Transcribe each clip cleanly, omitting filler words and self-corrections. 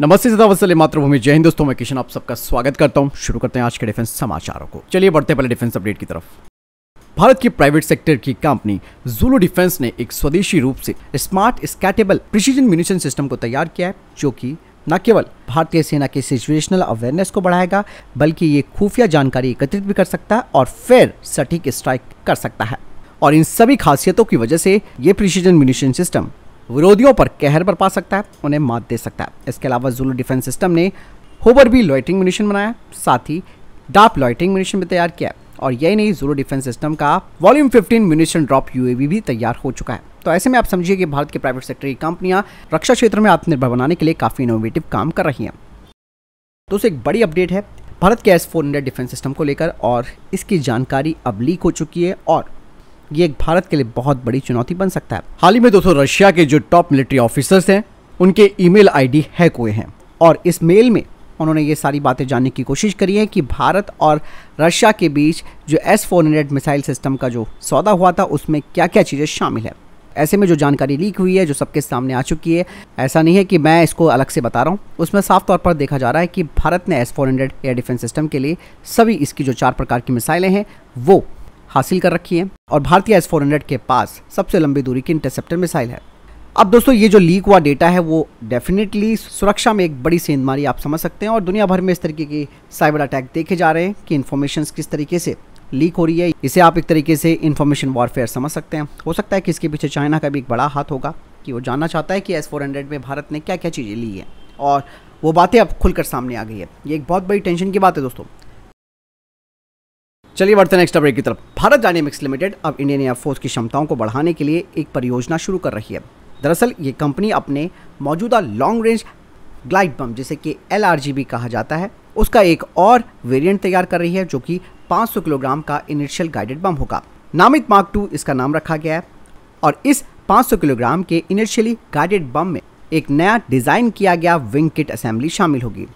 नमस्ते सदा वत्सले मातृभूमि जय हिंद। दोस्तों मैं किशन आप सबका स्वागत करता हूं। शुरू करते हैं आज के डिफेंस समाचारों को। चलिए बढ़ते पहले डिफेंस अपडेट की तरफ। भारत की प्राइवेट सेक्टर की कंपनी ज़ुलू डिफेंस ने एक स्वदेशी रूप से स्मार्ट स्कैटेबल प्रिसीजन म्यूनिशन सिस्टम को तैयार किया है, जो कि न केवल भारतीय सेना के सिचुएशनल अवेयरनेस को बढ़ाएगा, बल्कि ये खुफिया जानकारी एकत्रित भी कर सकता है और फिर सटीक स्ट्राइक कर सकता है। और इन सभी खासियतों की वजह से ये प्रिसीजन म्यूनिशन सिस्टम विरोधियों पर कहर बरपा सकता है, उन्हें मात दे सकता है। इसके अलावा ज़ुलू डिफेंस सिस्टम ने होवर बी लॉइटरिंग म्यूनिशन बनाया, साथ ही डार्क लॉइटरिंग म्यूनिशन भी तैयार किया। और यही नहीं, ज़ुलू डिफेंस सिस्टम का वॉल्यूम 15 म्यूनिशन ड्रॉप यूएवी भी तैयार हो चुका है। तो ऐसे में आप समझिए कि भारत के प्राइवेट सेक्टर की कंपनियां रक्षा क्षेत्र में आत्मनिर्भर बनाने के लिए काफी इनोवेटिव काम कर रही हैं। दोस्तों एक बड़ी अपडेट है भारत के S-400 डिफेंस सिस्टम को लेकर, और इसकी जानकारी अब लीक हो चुकी है और ये एक भारत के लिए बहुत बड़ी चुनौती बन सकता है। हाल ही में दोस्तों रशिया के जो टॉप मिलिट्री ऑफिसर्स हैं उनके ईमेल आईडी हैक हुए हैं, और इस मेल में उन्होंने ये सारी बातें जानने की कोशिश करी है कि भारत और रशिया के बीच जो S-400 मिसाइल सिस्टम का जो सौदा हुआ था उसमें क्या क्या चीज़ें शामिल है। ऐसे में जो जानकारी लीक हुई है, जो सबके सामने आ चुकी है, ऐसा नहीं है कि मैं इसको अलग से बता रहा हूँ, उसमें साफ तौर पर देखा जा रहा है कि भारत ने S-400 एयर डिफेंस सिस्टम के लिए सभी इसकी जो 4 प्रकार की मिसाइलें हैं वो हासिल कर रखी है, और भारतीय S-400 के पास सबसे लंबी दूरी की इंटरसेप्टर मिसाइल है। अब दोस्तों ये जो लीक हुआ डेटा है वो डेफिनेटली सुरक्षा में एक बड़ी सेंधमारी आप समझ सकते हैं, और दुनिया भर में इस तरीके की साइबर अटैक देखे जा रहे हैं कि इन्फॉर्मेशन किस तरीके से लीक हो रही है। इसे आप एक तरीके से इन्फॉर्मेशन वॉरफेयर समझ सकते हैं। हो सकता है कि इसके पीछे चाइना का भी एक बड़ा हाथ होगा कि वो जानना चाहता है कि S-400 में भारत ने क्या क्या चीज़ें ली है, और वो बातें अब खुलकर सामने आ गई है। ये एक बहुत बड़ी टेंशन की बात है दोस्तों। चलिए बढ़ते हैं नेक्स्ट अपडेट की तरफ। भारत डायनेमिक्स लिमिटेड अब इंडियन एयरफोर्स की क्षमताओं को बढ़ाने के लिए एक परियोजना शुरू कर रही है। दरअसल ये कंपनी अपने मौजूदा लॉन्ग रेंज ग्लाइड बम, जिसे कि LRGB कहा जाता है, उसका एक और वेरिएंट तैयार कर रही है, जो कि 500 किलोग्राम का इनिशियल गाइडेड बम होगा। नामित मार्क 2 इसका नाम रखा गया है, और इस 500 किलोग्राम के इनिशियली गाइडेड बम में एक नया डिज़ाइन किया गया विंग किट असेंबली शामिल होगी,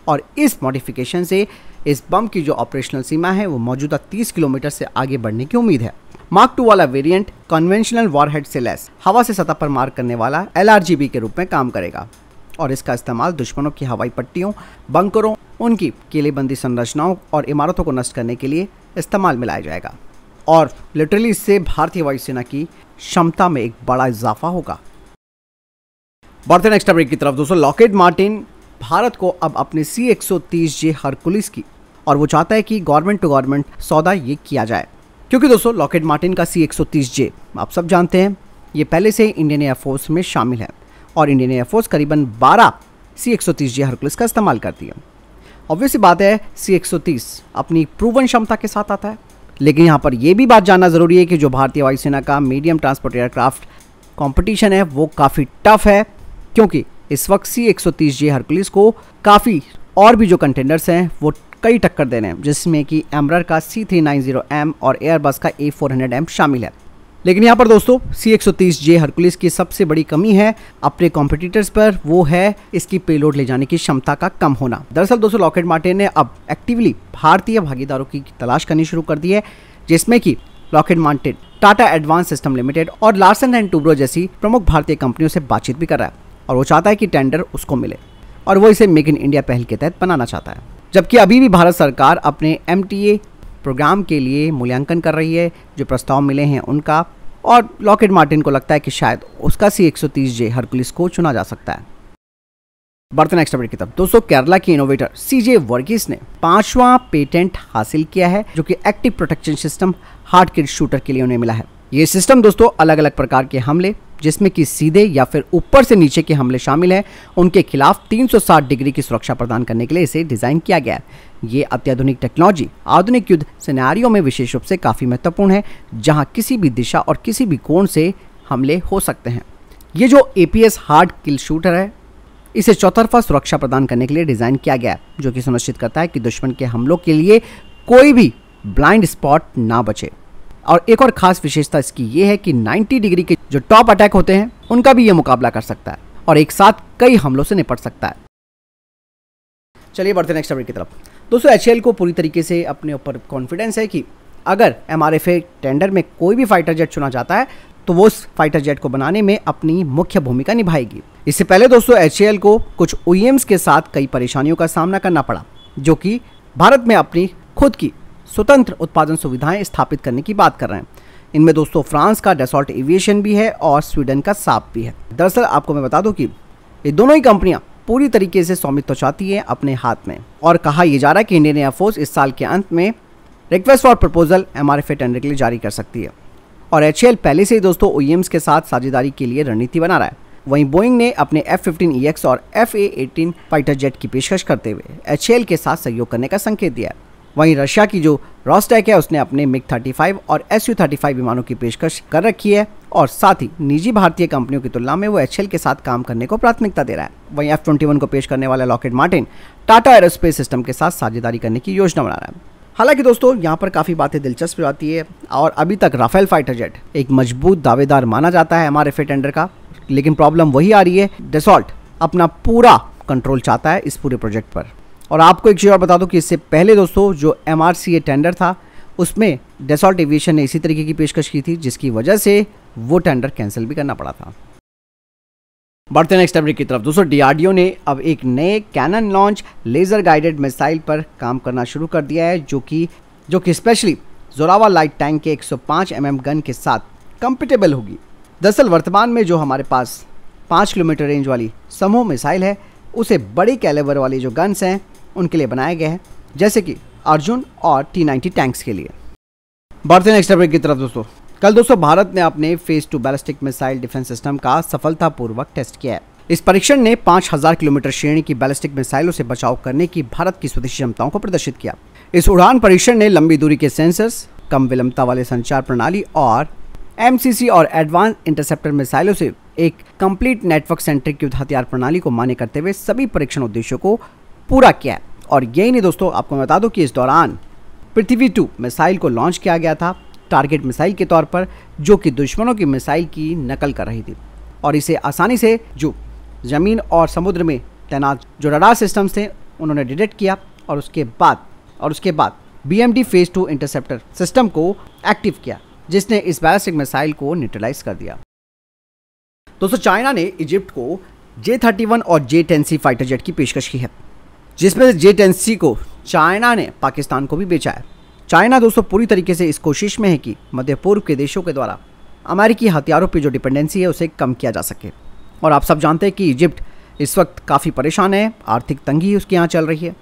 और इस मॉडिफिकेशन से इस बम की जो ऑपरेशनल सीमा है वो मौजूदा 30 किलोमीटर से आगे बढ़ने की उम्मीद है। मार्क 2 वाला वेरिएंट कन्वेंशनल वॉरहेड से लैस हवा से सतह पर मार करने वाला LRGB के रूप में काम करेगा, और इसका इस्तेमाल दुश्मनों की हवाई पट्टियों, बंकरों, उनकी किलेबंदी संरचनाओं और इमारतों को नष्ट करने के लिए इस्तेमाल में लाया जाएगा, और लिटरली इससे भारतीय वायुसेना की क्षमता में एक बड़ा इजाफा होगा। बढ़ते नेक्स्ट अपडेट की तरफ। दोस्तों लॉकहीड मार्टिन भारत को अब अपने C-130J हरकुलिस की, और वो चाहता है कि गवर्नमेंट टू गवर्नमेंट सौदा ये किया जाए, क्योंकि दोस्तों लॉकहीड मार्टिन का C-130J आप सब जानते हैं ये पहले से इंडियन एयरफोर्स में शामिल है, और इंडियन एयरफोर्स करीबन 12 C-130J हरकुलिस का इस्तेमाल करती है। ऑब्वियसली बात है C-130 अपनी प्रूवन क्षमता के साथ आता है, लेकिन यहाँ पर यह भी बात जानना ज़रूरी है कि जो भारतीय वायुसेना का मीडियम ट्रांसपोर्ट एयरक्राफ्ट कॉम्पिटिशन है वो काफ़ी टफ है, क्योंकि इस वक्त C-130J हरकुलिस को काफ़ी और भी जो कंटेंडर्स हैं वो कई टक्कर दे रहे हैं, जिसमें कि एमरर का C-390M और एयरबस का A400M शामिल है। लेकिन यहाँ पर दोस्तों C-130J हरकुलिस की सबसे बड़ी कमी है अपने कॉम्पिटिटर्स पर, वो है इसकी पेलोड ले जाने की क्षमता का कम होना। दरअसल दोस्तों लॉकहीड मार्टिन ने अब एक्टिवली भारतीय भागीदारों की तलाश करनी शुरू कर दी है, जिसमें कि Lockheed Martin, Tata advance system limited और लार्सन एंड टूब्रो जैसी प्रमुख भारतीय कंपनियों से बातचीत भी कर रहा है, और वो चाहता है कि टेंडर उसको मिले, और वो इसे मेक इन इंडिया पहल के तहत बनाना चाहता है। जबकि अभी भी भारत सरकार अपने MTA प्रोग्राम के लिए मूल्यांकन कर रही है जो प्रस्ताव मिले हैं उनका, और लॉकहीड मार्टिन को लगता है कि शायद उसका C-130J हरकुलिस को चुना जा सकता है। बढ़ते नेक्स्ट अपडेट की तरफ। दोस्तों केरला की इनोवेटर CJ वर्गीस ने 5वां पेटेंट हासिल किया है, जो कि एक्टिव प्रोटेक्शन सिस्टम हार्ड किल शूटर के लिए उन्हें मिला है। ये सिस्टम दोस्तों अलग अलग प्रकार के हमले, जिसमें कि सीधे या फिर ऊपर से नीचे के हमले शामिल हैं, उनके खिलाफ 360 डिग्री की सुरक्षा प्रदान करने के लिए इसे डिज़ाइन किया गया है। ये अत्याधुनिक टेक्नोलॉजी आधुनिक युद्ध सिनेरियो में विशेष रूप से काफ़ी महत्वपूर्ण है, जहां किसी भी दिशा और किसी भी कोण से हमले हो सकते हैं। ये जो APS हार्ड किल शूटर है, इसे चौतरफा सुरक्षा प्रदान करने के लिए डिज़ाइन किया गया है, जो कि सुनिश्चित करता है कि दुश्मन के हमलों के लिए कोई भी ब्लाइंड स्पॉट ना बचे। और एक और खास विशेषता इसकी ये है कि 90 डिग्री के जो टॉप अटैक होते हैं उनका भी ये मुकाबला कर सकता है, और एक साथ कई हमलों से निपट सकता है। चलिए बढ़ते नेक्स्ट अपडेट की तरफ। दोस्तों HAL को पूरी तरीके से अपने ऊपर कॉन्फिडेंस है कि अगर MRFA टेंडर में कोई भी फाइटर जेट चुना जाता है तो वो उस फाइटर जेट को बनाने में अपनी मुख्य भूमिका निभाएगी। इससे पहले दोस्तों HAL को कुछ OEMs के साथ कई परेशानियों का सामना करना पड़ा, जो कि भारत में अपनी खुद की स्वतंत्र उत्पादन सुविधाएं स्थापित करने की बात कर रहे हैं। इनमें दोस्तों फ्रांस का डसॉल्ट एविएशन भी है और स्वीडन का साप भी है। दरअसल आपको मैं बता दूं कि ये दोनों ही कंपनियां पूरी तरीके से स्वामित्व चाहती है अपने हाथ में, और कहा यह जा रहा है कि इंडियन एयरफोर्स इस साल के अंत में request for proposal MRFA tender के लिए जारी कर सकती है। और HAL पहले से ही दोस्तों OEMs के साथ साझेदारी के लिए रणनीति बना रहा है। वहीं बोइंग ने अपने F-15EX और FA-18 फाइटर जेट की पेशकश करते हुए HAL के साथ सहयोग करने का संकेत दिया है। वहीं रशिया की जो रोस्टेक है उसने अपने MiG-35 और Su-35 विमानों की पेशकश कर रखी है, और साथ ही निजी भारतीय कंपनियों की तुलना में वो HAL के साथ काम करने को प्राथमिकता दे रहा है। वहीं F-21 को पेश करने वाला Lockheed Martin Tata aerospace system के साथ साझेदारी करने की योजना बना रहा है। हालांकि दोस्तों यहाँ पर काफ़ी बातें दिलचस्प आती है, और अभी तक राफेल फाइटर जेट एक मजबूत दावेदार माना जाता है MRFA टेंडर का, लेकिन प्रॉब्लम वही आ रही है, डसॉल्ट अपना पूरा कंट्रोल चाहता है इस पूरे प्रोजेक्ट पर। और आपको एक चीज़ और बता दूं कि इससे पहले दोस्तों जो MRCA टेंडर था उसमें डसॉल्ट एविएशन ने इसी तरीके की पेशकश की थी, जिसकी वजह से वो टेंडर कैंसिल भी करना पड़ा था। बढ़ते नेक्स्ट अपडेट की तरफ। दोस्तों DRDO ने अब एक नए cannon launch laser guided missile पर काम करना शुरू कर दिया है, जो कि स्पेशली जोरावर लाइट टैंक के 105 mm गन के साथ कंपेटेबल होगी। दरअसल वर्तमान में जो हमारे पास 5 किलोमीटर रेंज वाली समूह मिसाइल है, उसे बड़ी कैलिबर वाली जो गन्स हैं उनके लिए बनाया गया है, जैसे कि अर्जुन और T-90 टैंक्स के लिए। बढ़ते नेक्स्ट अपडेट की तरफ दोस्तों। कल दोस्तों भारत ने अपने phase 2 ballistic missile defence system का सफलतापूर्वक टेस्ट किया है। इस परीक्षण ने 5000 किलोमीटर श्रेणी की बैलिस्टिक मिसाइलों से बचाव करने की भारत की स्वदेशी क्षमताओं को प्रदर्शित किया। इस उड़ान परीक्षण ने लंबी दूरी के सेंसर्स, कम विलंबता वाले संचार प्रणाली और MCC और एडवांस इंटरसेप्टर मिसाइलों से एक कंप्लीट नेटवर्क सेंट्रिक युद्ध हथियार प्रणाली को मान्य करते हुए सभी परीक्षण उद्देश्यों को पूरा किया है। और यही नहीं दोस्तों, आपको मैं बता दूं कि इस दौरान पृथ्वी 2 मिसाइल को लॉन्च किया गया था टारगेट मिसाइल के तौर पर, जो कि दुश्मनों की मिसाइल की नकल कर रही थी, और इसे आसानी से जो ज़मीन और समुद्र में तैनात जो रडार सिस्टम्स थे उन्होंने डिटेक्ट किया, और उसके बाद BMD फेज 2 इंटरसेप्टर सिस्टम को एक्टिव किया, जिसने इस बैलिस्टिक मिसाइल को न्यूट्रलाइज कर दिया। दोस्तों चाइना ने इजिप्ट को J-31 और J-10C फाइटर जेट की पेशकश की है, जिसमें से J-10C को चाइना ने पाकिस्तान को भी बेचा है। चाइना दोस्तों पूरी तरीके से इस कोशिश में है कि मध्य पूर्व के देशों के द्वारा अमेरिकी हथियारों पर जो डिपेंडेंसी है उसे कम किया जा सके। और आप सब जानते हैं कि इजिप्ट इस वक्त काफ़ी परेशान है, आर्थिक तंगी उसके यहाँ चल रही है,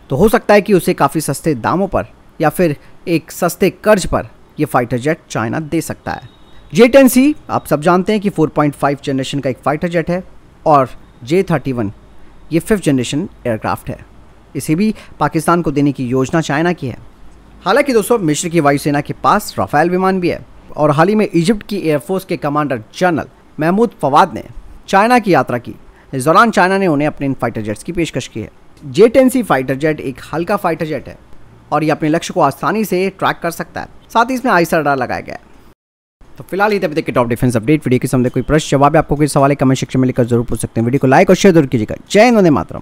तो हो सकता है कि उसे काफ़ी सस्ते दामों पर या फिर एक सस्ते कर्ज पर ये फाइटर जेट चाइना दे सकता है। J-10C आप सब जानते हैं कि 4.5 जनरेशन का एक फाइटर जेट है, और J-31 ये 5th जनरेशन एयरक्राफ्ट है। इसे भी पाकिस्तान को देने की योजना चाइना की है। हालांकि दोस्तों मिस्र की वायुसेना के पास राफेल विमान भी है, और हाल ही में इजिप्ट की एयरफोर्स के कमांडर जनरल महमूद फवाद ने चाइना की यात्रा की। इस दौरान चाइना ने उन्हें अपने इन फाइटर जेट्स की पेशकश की है। J-10C फाइटर जेट एक हल्का फाइटर जेट है, और ये अपने लक्ष्य को आसानी से ट्रैक कर सकता है, साथ ही इसमें आईएसआर रडार लगाया गया है। तो फिलहाल ये अभी तक के टॉप डिफेंस अपडेट। वीडियो के सामने कोई प्रश्न जवाब आपको कोई सवाल कमेंट सेक्शन में लिखकर जरूर पूछ सकते हैं। वीडियो को लाइक और शेयर जरूर कीजिएगा। जय हिंद, वंदे मातरम।